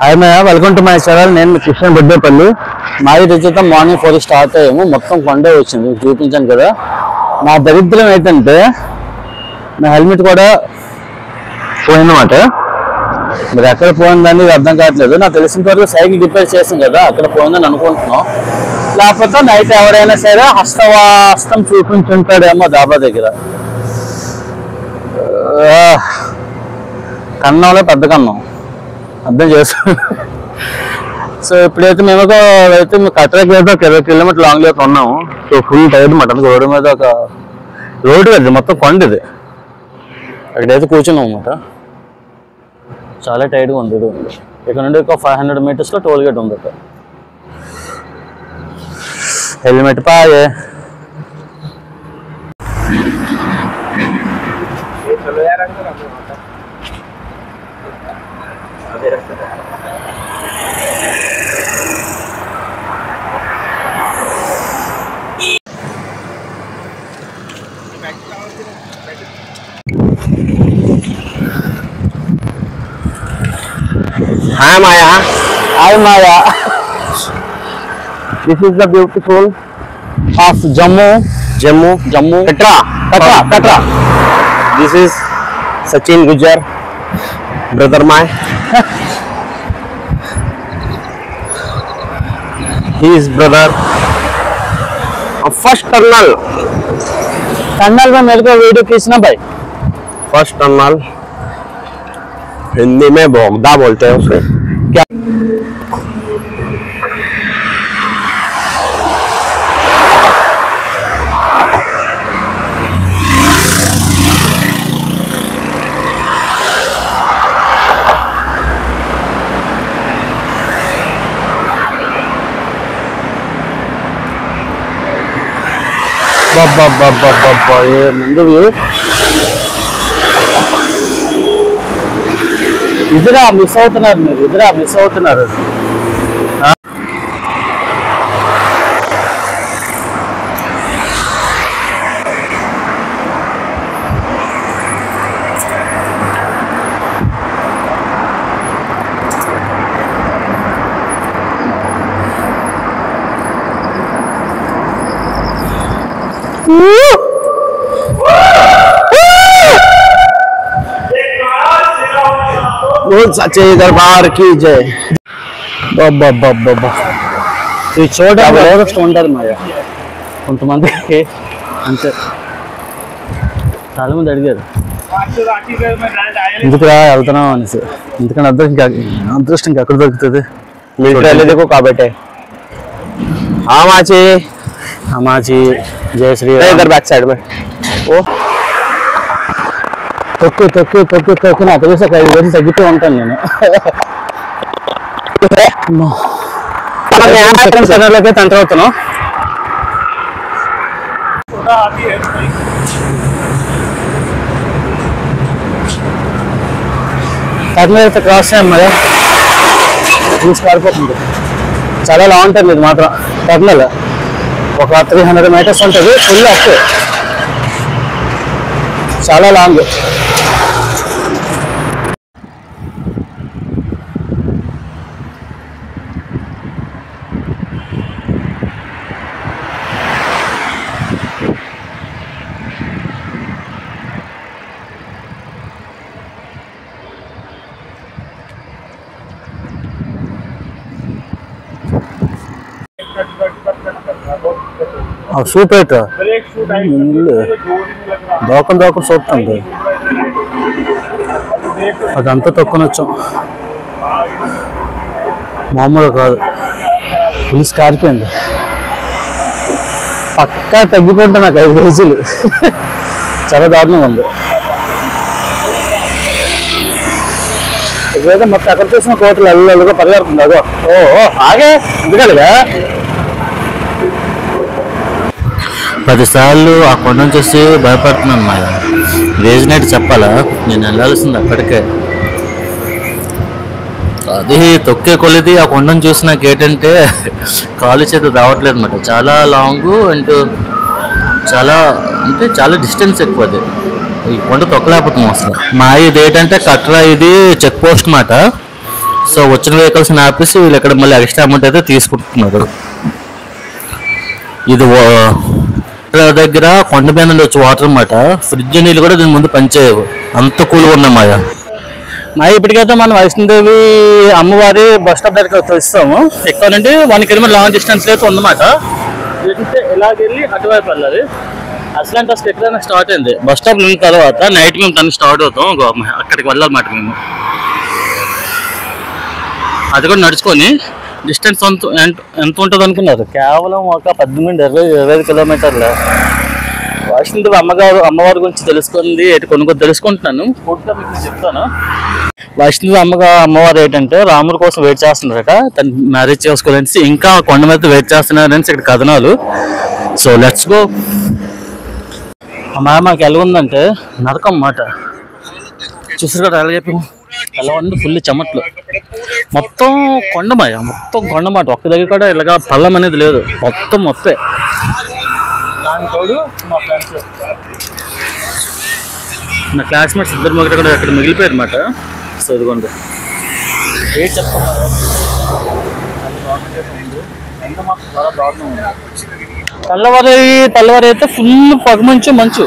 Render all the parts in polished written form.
Hi my welcome to my channel. నేను కిషన్ బుడ్డేపల్లి. మాది Ruchita morning 4 start అయ్యాము. మొత్తం కొండ వచ్చింది చూపించాను కదా. నా దరిద్రం ఏంటంటే నా హెల్మెట్ కూడా పోయిందన్నమాట. మరి ఎక్కడ పోయిందని అర్థం కావట్లేదు. నాకు తెలిసిన వరకు సైకిల్ రిపేర్ చేసాం కదా, అక్కడ పోయిందని అనుకుంటున్నాం. లేకపోతే నైట్ ఎవరైనా సరే హస్తం చూపించుంటాడేమో డాబా దగ్గర. కన్నంలో పెద్ద కన్నం అర్థం చేస్తాం. సో ఇప్పుడైతే మేము కట్టడానికి అయితే ఒక 20 కిలోమీటర్ లాంగ్ అయితే ఉన్నాము. సో ఫుల్ టైర్ మాట. రోడ్డు మీద ఒక రోడ్డు కదా, మొత్తం కొండ ఇది. అక్కడైతే కూర్చున్నాం అన్నమాట. చాలా టైట్గా ఉంది. ఇక్కడ నుండి ఒక 500 మీటర్స్లో టోల్ గేట్ ఉంది. అక్కడ హెల్మెట్ పాయే. Hi Maya. Hi Maya. This is the beautiful of Jammu. Katra. This is Sachin Gujar, brother my. He is brother of first tunnel. Tunnel में मेरे को वीडियो खींचना भाई. फर्स्ट टनल हिंदी में भोगदा बोलते हैं उसे. क्या ये ముందు ఇదిరా మిస్ అవుతున్నారు మీరు. सच्चे दरबार की जय. ఈ చోట ఎవరొస్తూ ఉంటారు మాయా. కొంతమందికి అంతే. చాలా మంది అడిగారు ఎందుకురా వెళ్తున్నాం అనేసి. ఎందుకంటే అదృష్టం ఎక్కడ దొరుకుతుంది. देखो का बेटे అమాచి జయ శ్రీ. इधर बैक साइड में ओ తొక్కు నాకు తెలిసి ఒక 5 రోజులు తగ్గుతూ ఉంటాను నేను. లోకి ఎంటర్ అవుతున్నాం. టర్న్ అయితే క్రాస్ చేయం మరి తీసుకుపోతుంది. చాలా లాంగ్ ఉంటుంది ఇది మాత్రం. టర్నల్ ఒక 300 మీటర్స్ ఉంటుంది. ఫుల్ అప్, చాలా లాంగ్. షూట్ అయితే దోకం చూస్తుంది. అదంతా తొక్కుని వచ్చాం. మామూలు కాదు, పులిస్ కారిపోయింది. పక్కా తగ్గిపోయింది నాకు 5 రోజులు. చాలా దారుణంగా ఉంది. ఇప్పుడైతే మొత్తం ఎక్కడ చూసిన కోటలు అల్లుగా పరిగెడుతుంది. అదో ఆగే ఎందుకలుగా 10 సార్లు ఆ కొండను చూసి భయపడుతున్నాను. మా రీజన్ ఏంటి చెప్పాలా? నేను వెళ్ళాల్సింది అక్కడికే. అది తొక్కే కొలిది ఆ కొండను చూసి నాకు ఏంటంటే కాలు చేతి రావట్లేదు అన్నమాట. చాలా లాంగ్ అండ్ చాలా డిస్టెన్స్ ఎక్కువ. అది ఈ కొండ తొక్కలేకపోతున్నాం అసలు. మా ఇది ఏంటంటే కట్రా, ఇది చెక్ పోస్ట్ మాట. సో వచ్చిన వెహికల్స్ ఆపేసి వీళ్ళు ఇక్కడ మళ్ళీ ఎక్స్ట్రా అమౌంట్ అయితే తీసుకుంటున్నారు. ఇది దగ్గర కొండ మీద నుండి వచ్చే వాటర్ అన్నమాట. ఫ్రిడ్జ్ నీళ్ళు కూడా దీని ముందు పనిచేయవు, అంత కూల్గా ఉన్నాయి మాయ. ఇప్పటికైతే మనం వైష్ణోదేవి అమ్మవారి బస్ స్టాప్ దగ్గర వస్తాము. ఇక్కడ నుండి 1 కిలోమీటర్ లాంగ్ డిస్టెన్స్ అయితే ఉందన్నమాట. ఇలాగెళ్ళి అటువైపు వెళ్ళాలి. అసలు ఫస్ట్ ఎక్కడైనా స్టార్ట్ అయింది బస్ స్టాప్ వెళ్ళిన తర్వాత నైట్ మేము తను స్టార్ట్ అవుతాం, అక్కడికి వెళ్ళాలన్నమాట మేము. అది కూడా నడుచుకొని డిస్టెన్స్ ఎంత ఉంటుంది అనుకున్నారు? కేవలం ఒక 18-25 కిలోమీటర్లు. వైష్ణోదేవి అమ్మవారి గురించి తెలుసుకుంది కొన్ని తెలుసుకుంటున్నాను, పూర్తిగా మీకు చెప్తాను. వైష్ణోదేవి అమ్మవారు ఏంటంటే రాముడి కోసం వెయిట్ చేస్తున్నారట, తను మ్యారేజ్ చేసుకోవాలని. ఇంకా కొండ మీద వెయిట్ చేస్తున్నారని ఇక్కడ కథనాలు. So let's go. మాకు ఎలా ఉందంటే నరకం మాట. చూసారు కదా ఎలా చెప్పి ఎలా ఉంది, ఫుల్ చెమట్లు. మొత్తం కొండమాయ, మొత్తం కొండమాట. ఒక్క దగ్గర కూడా ఇలాగా పల్లం అనేది లేదు, మొత్తం దాని తోడు మా ఫ్రెండ్స్, నా క్లాస్మేట్స్ ఇద్దరు ముగ్గురు కూడా అక్కడ మిగిలిపోయారు అన్నమాట. సో ఇదిగోండి ఏం చెప్తున్నారు, ఎంత మాకు చాలా దారుణం ఉంది. తెల్లవారి అయితే ఫుల్ పొగమంచు మంచు,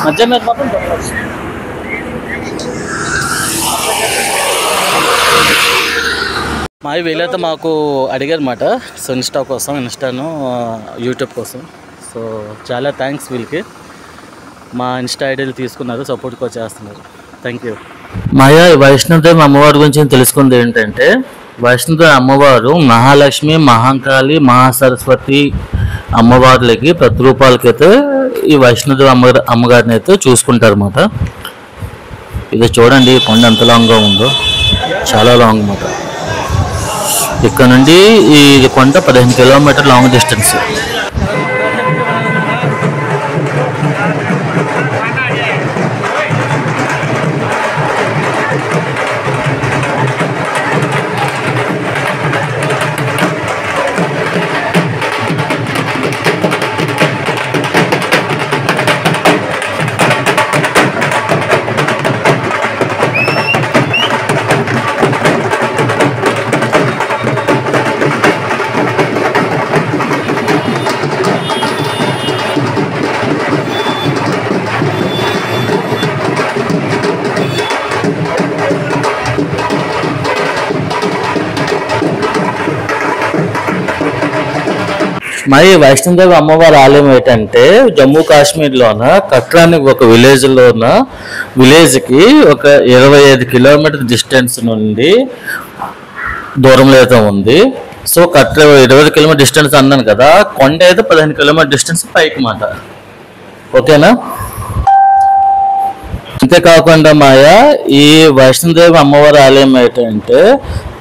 మధ్య మీద మాత్రం వీళ్ళైతే మాకు అడిగారు అన్నమాట. సో ఇన్స్టాను యూట్యూబ్ కోసం. సో చాలా థ్యాంక్స్ వీళ్ళకి, మా ఇన్స్టా ఐడీలు తీసుకున్నారు, సపోర్ట్ కూడా చేస్తున్నారు. Thank you. వైష్ణోదేవి అమ్మవారి గురించి తెలుసుకుంది ఏంటంటే, వైష్ణోదేవి అమ్మవారు మహాలక్ష్మి, మహాకాళి, మహాసరస్వతి అమ్మవార్లకి ప్రతిరూపాలకైతే ఈ వైష్ణోదేవి అమ్మగారిని అయితే చూసుకుంటారు అన్నమాట. ఇది చూడండి కొండ ఎంత లాంగ్గా ఉందో, చాలా లాంగ్ అన్నమాట. ఇక్కడ నుండి ఈ కొండ 15 కిలోమీటర్ లాంగ్ డిస్టెన్స్. వైష్ణోదేవి అమ్మవారి ఆలయం ఏంటంటే జమ్మూ కాశ్మీర్లోన కట్రా అని ఒక విలేజ్కి ఒక 25 కిలోమీటర్ డిస్టెన్స్ నుండి దూరంలో అయితే ఉంది. సో కట్రా 20 కిలోమీటర్ డిస్టెన్స్ అన్నాను కదా, కొండ అయితే 15 కిలోమీటర్ డిస్టెన్స్ పైకి మాట. ఓకేనా? అంతేకాకుండా ఈ వైష్ణోదేవి అమ్మవారి ఆలయం ఏంటంటే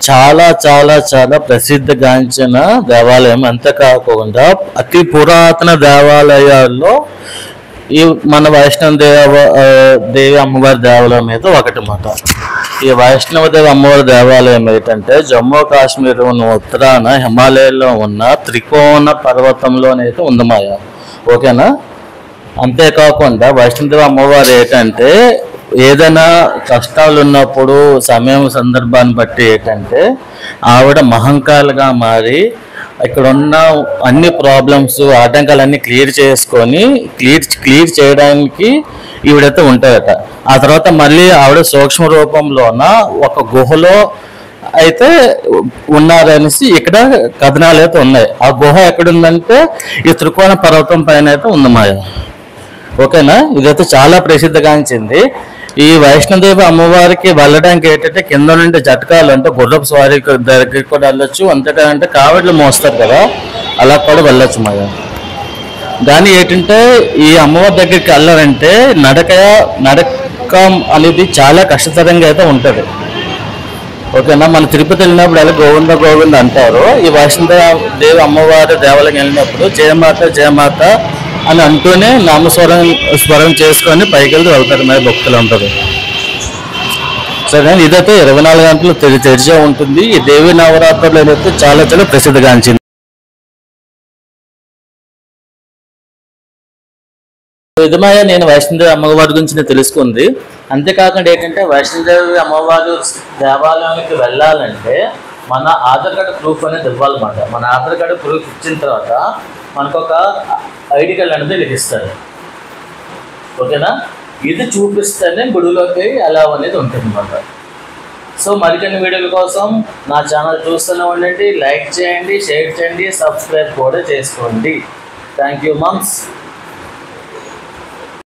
చాలా చాలా చాలా ప్రసిద్ధిగాంచిన దేవాలయం. అంతేకాకుండా అతి పురాతన దేవాలయాల్లో ఈ మన వైష్ణోదేవి అమ్మవారి దేవాలయం అయితే ఒకటి మాట. ఈ వైష్ణవదేవి అమ్మవారి దేవాలయం ఏంటంటే జమ్మూ కాశ్మీర్ ఉత్తరాన హిమాలయాల్లో ఉన్న త్రికోణ పర్వతంలోనైతే ఉంది మాయ. ఓకేనా? అంతేకాకుండా వైష్ణోదేవి అమ్మవారు ఏంటంటే ఏదైనా కష్టాలు ఉన్నప్పుడు సందర్భాన్ని బట్టి ఏంటంటే ఆవిడ మహంకాళిగా మారి ఇక్కడ ఉన్న అన్ని ప్రాబ్లమ్స్ ఆటంకాలన్నీ క్లియర్ చేయడానికి ఈవిడైతే ఉంటారట. ఆ తర్వాత మళ్ళీ ఆవిడ సూక్ష్మ రూపంలోన ఒక గుహలో అయితే ఉన్నారనేసి ఇక్కడ కథనాలు అయితే ఉన్నాయి. ఆ గుహ ఎక్కడుందంటే ఈ త్రికోణ పర్వతం పైన అయితే ఉంది మాయ. ఓకేనా? ఇదైతే చాలా ప్రసిద్ధిగాంచింది. ఈ వైష్ణోదేవి అమ్మవారికి వెళ్ళడానికి ఏంటంటే కింద నుండి జటకాలు అంటే గుర్రపు స్వారీ దగ్గరికి కూడా వెళ్ళొచ్చు, అంతేకాదంటే కావడ్లు మోస్తారు కదా, అలా కూడా వెళ్ళొచ్చు మాయ. కానీ ఏంటంటే ఈ అమ్మవారి దగ్గరికి వెళ్ళాలంటే నడక అనేది చాలా కష్టతరంగా అయితే ఉంటుంది. ఓకేనా? మన తిరుపతి వెళ్ళినప్పుడు ఎలా గోవింద అంటారు, ఈ వైష్ణోదేవి అమ్మవారి దేవాలయం వెళ్ళినప్పుడు జయమాత అని అంటూనే స్వరం చేసుకొని పైకి వెళ్తారు మరి భక్తులు ఉంటారు. సరే, ఇదైతే 24 గంటలు తెరిచే ఉంటుంది. ఈ దేవి నవరాత్రులు అయితే చాలా చాలా ప్రసిద్ధిగాంచింది. విధమైన నేను వైష్ణోదేవి అమ్మవారి గురించి నేను తెలుసుకుంది. అంతేకాకుండా ఏంటంటే వైష్ణోదేవి అమ్మవారి దేవాలయానికి వెళ్ళాలంటే మన ఆధార్ కార్డు ప్రూఫ్ అనేది ఇవ్వాలన్నమాట. మన ఆధార్ కార్డు ప్రూఫ్ ఇచ్చిన తర్వాత మనకు ఒక ఐడి కార్డు అనేది లిఖిస్తారు. ఓకేనా? ఇది చూపిస్తేనే గుడిలోకి అలా అనేది ఉంటుంది అన్నమాట. సో మరికొన్ని వీడియోల కోసం నా ఛానల్ చూస్తూనే ఉండండి. లైక్ చేయండి, షేర్ చేయండి, సబ్స్క్రైబ్ కూడా చేసుకోండి. Thank you mumps.